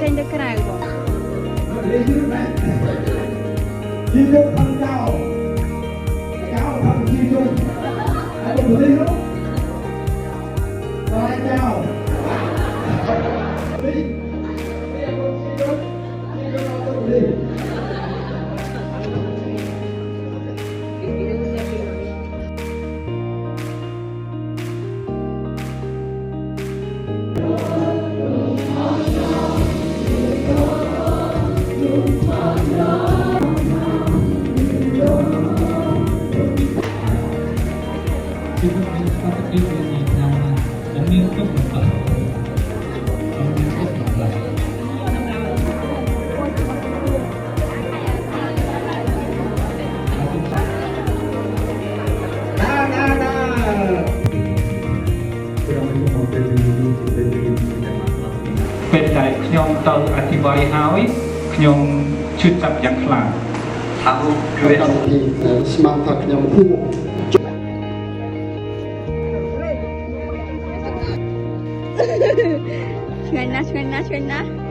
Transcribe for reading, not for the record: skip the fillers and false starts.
ចេញទៅក្រៅបង chi dung thằng cháu thằng chi dung ai cũng đi không rồi anh cháu đi đi Kita harus pakai ini nama demi untuk membantu demi untuk membantu. Bên đại nhom tàu atibai hai nhom chụp tập giặc là tháo cái Semangat yang kuat.ឆ្ងាញ់ណាស់